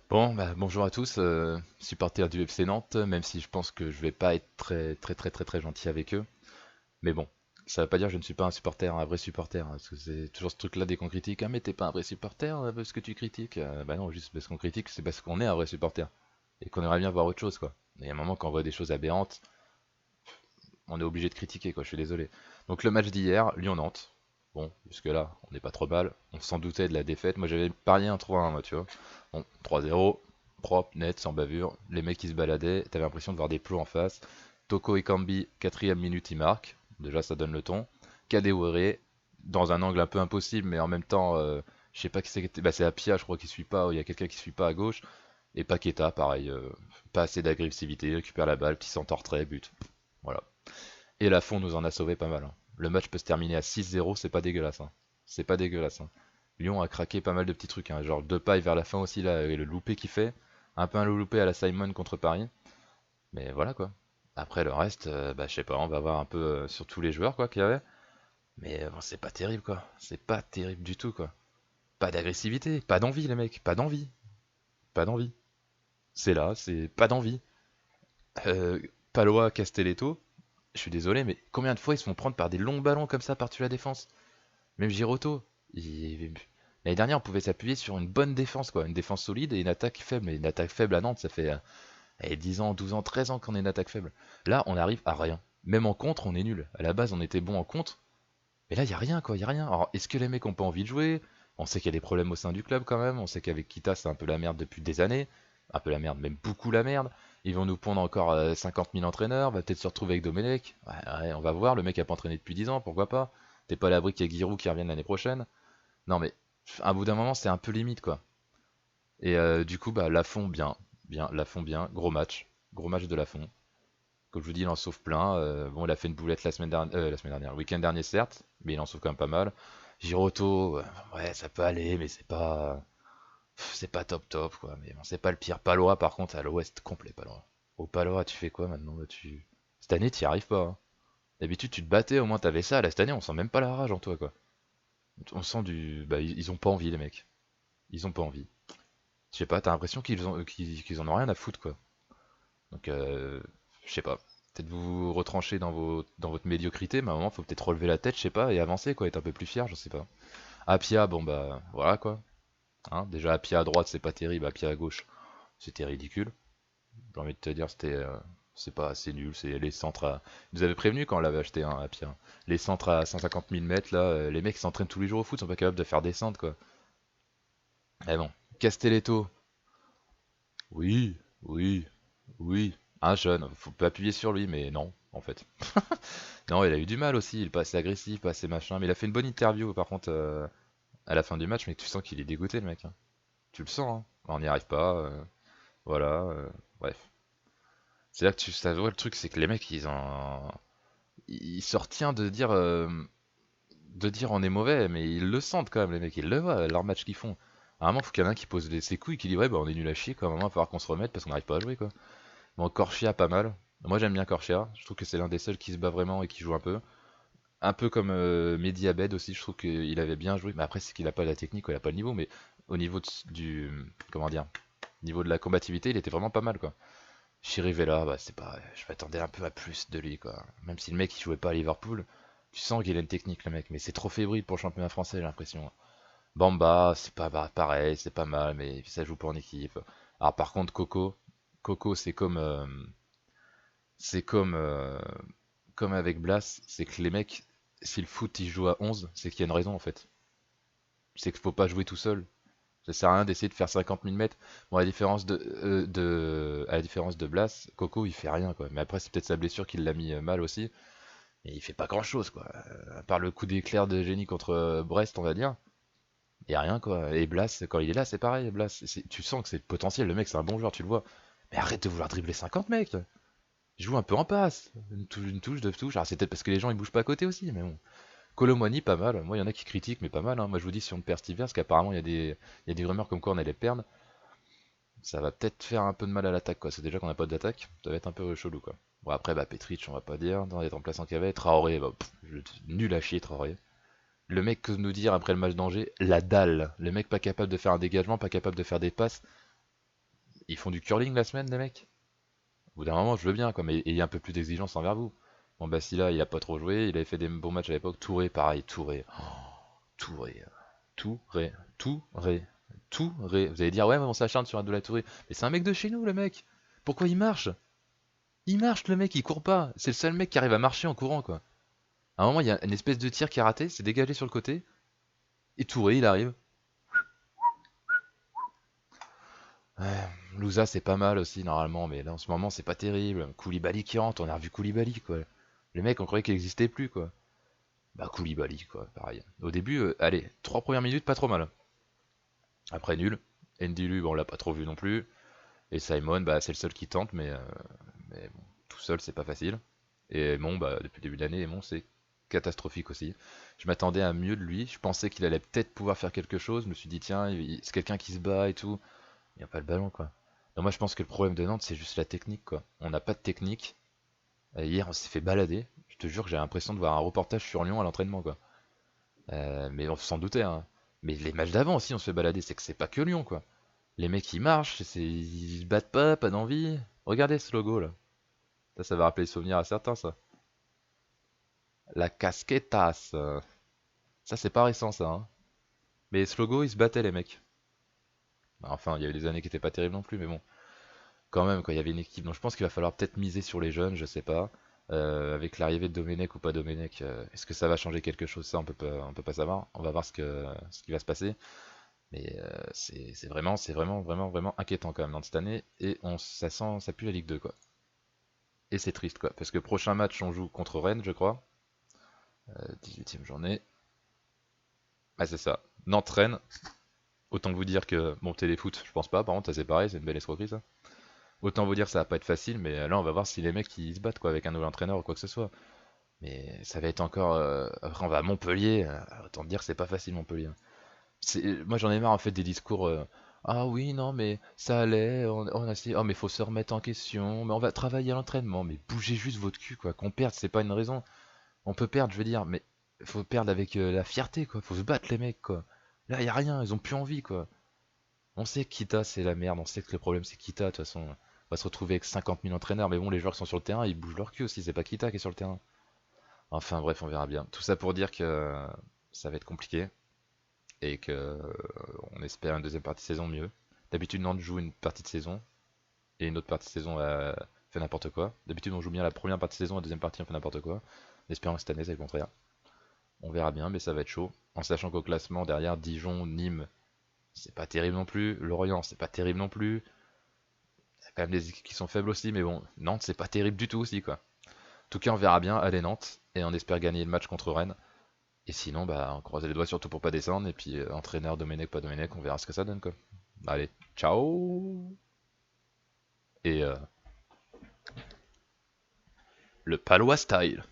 Bon, bah, bonjour à tous, supporters du FC Nantes, même si je pense que je vais pas être très gentil avec eux. Mais bon, ça veut pas dire que je ne suis pas un supporter, un vrai supporter, hein, parce que c'est toujours ce truc-là dès qu'on critique. Ah, mais t'es pas un vrai supporter parce que tu critiques. Bah non, juste parce qu'on critique, c'est parce qu'on est un vrai supporter. Et qu'on aimerait bien voir autre chose, quoi. Et à un moment, quand on voit des choses aberrantes, on est obligé de critiquer, quoi, je suis désolé. Donc le match d'hier, Lyon-Nantes. Bon, jusque-là, on n'est pas trop mal. On s'en doutait de la défaite. Moi, j'avais parié un 3-1, moi, tu vois. Bon, 3-0, propre, net, sans bavure. Les mecs qui se baladaient, t'avais l'impression de voir des plots en face. Toko Ekambi, quatrième minute, il marque. Déjà, ça donne le ton. Kadewere, dans un angle un peu impossible, mais en même temps, je sais pas qui c'est. Bah, c'est Apia, je crois, qui suit pas. Il y a quelqu'un qui suit pas à gauche. Et Paqueta, pareil. Pas assez d'agressivité, il récupère la balle, petit centre trait, but. Voilà. Et Lafont nous en a sauvé pas mal, hein. Le match peut se terminer à 6-0, c'est pas dégueulasse, hein. C'est pas dégueulasse, hein. Lyon a craqué pas mal de petits trucs, hein. Genre Depay vers la fin aussi, là, et le loupé qu'il fait. Un peu un loupé à la Simon contre Paris. Mais voilà, quoi. Après, le reste, bah, je sais pas, on va voir un peu sur tous les joueurs, quoi, qu'il y avait. Mais bon, c'est pas terrible, quoi. C'est pas terrible du tout, quoi. Pas d'agressivité, pas d'envie, les mecs, pas d'envie. Pas d'envie. C'est là, c'est pas d'envie. Euh, Palois, Castelletto, je suis désolé, mais combien de fois ils se font prendre par des longs ballons comme ça par-dessus la défense? Même Giroto, l'année dernière, on pouvait s'appuyer sur une bonne défense, quoi. Une défense solide et une attaque faible. Et une attaque faible à Nantes, ça fait 10 ans, 12 ans, 13 ans qu'on est une attaque faible. Là, on arrive à rien. Même en contre, on est nul. À la base, on était bon en contre. Mais là, il y a rien, quoi. Il y a rien. Alors, est-ce que les mecs ont pas envie de jouer? On sait qu'il y a des problèmes au sein du club, quand même. On sait qu'avec Kita, c'est un peu la merde depuis des années. Un peu la merde, même beaucoup la merde. Ils vont nous pondre encore 50 000 entraîneurs. On va peut-être se retrouver avec Domenech. Ouais, on va voir. Le mec a pas entraîné depuis 10 ans, pourquoi pas? T'es pas à l'abri qu'il y ait Giroud qui revienne l'année prochaine. Non mais, à bout d'un moment, c'est un peu limite, quoi. Et du coup, bah, Lafont, bien, Lafont, bien, gros match de Lafont. Comme je vous dis, il en sauve plein. Bon, il a fait une boulette la semaine dernière, le week-end dernier, certes, mais il en sauve quand même pas mal. Giroto, ouais, ça peut aller, mais c'est pas top top, quoi. Mais bon, c'est pas le pire. Palois, par contre, à l'ouest, complet, Palois. Au Palois, tu fais quoi maintenant? Bah, Cette année, t'y arrives pas, hein. D'habitude, tu te battais, au moins t'avais ça. Là, cette année, on sent même pas la rage en toi, quoi. On sent du. Bah, ils ont pas envie, les mecs. Ils ont pas envie. Je sais pas, t'as l'impression qu'ils en ont rien à foutre, quoi. Donc, je sais pas. Peut-être vous retranchez dans votre médiocrité, mais à un moment, faut peut-être relever la tête, je sais pas, et avancer, quoi, être un peu plus fier, je sais pas. Apia, bon bah, voilà, quoi. Hein, déjà, Apia à droite, c'est pas terrible, Apia à gauche, c'était ridicule. J'ai envie de te dire, c'est pas assez nul, c'est les centres à. Vous avez prévenu quand on l'avait acheté, hein, Apia. Les centres à 150 000 mètres, là, les mecs qui s'entraînent tous les jours au foot sont pas capables de faire des centres, quoi. Mais bon. Castelletto, oui, oui, oui. Un jeune, faut pas appuyer sur lui, mais non, en fait. Non, il a eu du mal aussi, il est pas assez agressif, pas assez machin, mais il a fait une bonne interview par contre à la fin du match, mais tu sens qu'il est dégoûté le mec, hein. Tu le sens, hein. On n'y arrive pas, voilà, bref. C'est là que ça voit le truc, c'est que les mecs ils se retiennent de dire on est mauvais, mais ils le sentent quand même les mecs, ils le voient, leur match qu'ils font. À un moment, faut qu'il y en ait un qui pose ses couilles, qui dit ouais bah on est nul à chier quoi, à un moment il va falloir qu'on se remette parce qu'on n'arrive pas à jouer quoi. Bon, Corchia pas mal. Moi j'aime bien Corchia, je trouve que c'est l'un des seuls qui se bat vraiment et qui joue un peu. Un peu comme Mehdi Abed aussi, je trouve qu'il avait bien joué. Mais après, c'est qu'il a pas la technique, ou il a pas le niveau, mais au niveau du. Comment dire? Niveau de la combativité, il était vraiment pas mal, quoi. Chirivella, bah, c'est pas. Je m'attendais un peu à plus de lui, quoi. Même si le mec il jouait pas à Liverpool, tu sens qu'il a une technique, le mec, mais c'est trop fébrile pour le championnat français, j'ai l'impression. Bamba, c'est pas pareil, c'est pas mal, mais ça joue pas en équipe. Alors, par contre, Coco, c'est comme avec Blas, c'est que les mecs, si le foot il joue à 11, c'est qu'il y a une raison en fait. C'est qu'il faut pas jouer tout seul. Ça sert à rien d'essayer de faire 50 000 mètres. Bon, à la différence de Blas, Coco il fait rien quoi. Mais après, c'est peut-être sa blessure qui l'a mis mal aussi. Et il fait pas grand chose quoi. À part le coup d'éclair de génie contre Brest, on va dire. Il y a rien quoi. Et Blas, quand il est là, c'est pareil. Blas, tu sens que c'est potentiel. Le mec, c'est un bon joueur, tu le vois. Mais arrête de vouloir dribbler 50 mecs. Joue un peu en passe. Une touche, deux touches. Alors, c'est peut-être parce que les gens ils bougent pas à côté aussi, mais bon. Colomwani, pas mal. Moi, il y en a qui critiquent, mais pas mal, hein. Moi, je vous dis, si on perd cet hiver, parce qu'apparemment, il y a des rumeurs comme quoi on allait perdre, ça va peut-être faire un peu de mal à l'attaque, quoi. C'est déjà qu'on n'a pas d'attaque, ça va être un peu chelou, quoi. Bon, après, bah, Petric, on va pas dire, dans les remplaçants qu'il y avait. Traoré, bah, nul à chier, Traoré. Le mec, que nous dire après le match d'Angers, la dalle. Le mec pas capable de faire un dégagement, pas capable de faire des passes. ils font du curling la semaine, les mecs? Au bout d'un moment, je veux bien, quoi, mais ayez un peu plus d'exigence envers vous. Bon, bah, si là, il a pas trop joué, il avait fait des bons matchs à l'époque. Touré, pareil, Touré. Oh, Touré. Touré. Touré. Touré. Vous allez dire, ouais, mais on s'acharne sur Abdoulaye Touré. Mais c'est un mec de chez nous, le mec. Pourquoi il marche? Il marche, le mec, il court pas. C'est le seul mec qui arrive à marcher en courant, quoi. À un moment, il y a une espèce de tir qui est raté, c'est dégagé sur le côté. Et Touré, il arrive. Ouais, Louza, c'est pas mal aussi, normalement, mais là, en ce moment, c'est pas terrible. Koulibaly qui rentre, on a revu Koulibaly, quoi. Le mec, on croyait qu'il existait plus, quoi. Bah, Koulibaly, quoi, pareil. Au début, allez, 3 premières minutes, pas trop mal. Après, nul. Ndilu, bon, on l'a pas trop vu non plus. Et Simon, bah, c'est le seul qui tente, mais bon, tout seul, c'est pas facile. Et Mon, bah, depuis le début de l'année, Mon, c'est catastrophique aussi. Je m'attendais à mieux de lui. Je pensais qu'il allait peut-être pouvoir faire quelque chose. Je me suis dit, tiens, c'est quelqu'un qui se bat et tout. Il n'y a pas le ballon, quoi. Non, moi, je pense que le problème de Nantes, c'est juste la technique, quoi. On n'a pas de technique. Hier, on s'est fait balader. Je te jure que j'ai l'impression de voir un reportage sur Lyon à l'entraînement, quoi. Mais on s'en doutait, hein. Mais les matchs d'avant aussi, on se fait balader. C'est que c'est pas que Lyon, quoi. Les mecs, ils marchent, ils se battent pas d'envie. Regardez ce logo, là. Ça va rappeler les souvenirs à certains, ça. La casquetas. Ça, c'est pas récent, ça, hein. Mais ce logo, ils se battaient, les mecs. Enfin, il y avait des années qui étaient pas terribles non plus, mais bon. Quand même, quoi, il y avait une équipe. Donc je pense qu'il va falloir peut-être miser sur les jeunes, je sais pas. Avec l'arrivée de Domenech ou pas Domenech, est-ce que ça va changer quelque chose? Ça, on peut pas savoir. On va voir ce qui va se passer. Mais vraiment inquiétant quand même dans cette année. Et ça sent, ça pue la Ligue 2, quoi. Et c'est triste, quoi. Parce que prochain match, on joue contre Rennes, je crois. 18e journée. Ah, c'est ça. Nantes-Rennes. Autant vous dire que, bon, téléfoot, je pense pas, par contre, ça c'est pareil, c'est une belle escroquerie, ça. Autant vous dire que ça va pas être facile, mais là on va voir si les mecs ils se battent quoi avec un nouvel entraîneur ou quoi que ce soit. Mais ça va être encore. Après on va à Montpellier, autant te dire que c'est pas facile Montpellier, hein. Moi j'en ai marre en fait des discours. Ah oui, non, mais ça allait, on a essayé. Oh, mais faut se remettre en question, mais on va travailler à l'entraînement. Mais bougez juste votre cul quoi, qu'on perde, c'est pas une raison. On peut perdre, je veux dire, mais faut perdre avec la fierté quoi, faut se battre les mecs quoi. Là y a rien, ils ont plus envie quoi. On sait que Kita c'est la merde, on sait que le problème c'est Kita, de toute façon. On va se retrouver avec 50 000 entraîneurs, mais bon, les joueurs qui sont sur le terrain, ils bougent leur cul aussi, c'est pas Kita qui est sur le terrain. Enfin bref, on verra bien. Tout ça pour dire que ça va être compliqué et que on espère une deuxième partie de saison mieux. D'habitude, Nantes joue une partie de saison et une autre partie de saison fait n'importe quoi. D'habitude, on joue bien la première partie de saison, la deuxième partie, on fait n'importe quoi. Espérons que cette année, c'est le contraire. On verra bien, mais ça va être chaud. En sachant qu'au classement, derrière Dijon, Nîmes, c'est pas terrible non plus. Lorient, c'est pas terrible non plus. Il y a quand même des équipes qui sont faibles aussi, mais bon, Nantes, c'est pas terrible du tout aussi, quoi. En tout cas, on verra bien. Allez, Nantes, et on espère gagner le match contre Rennes. Et sinon, bah, on croise les doigts surtout pour pas descendre. Et puis, entraîneur Domenech, pas Domenech, on verra ce que ça donne, quoi. Allez, ciao! Et le Palois style.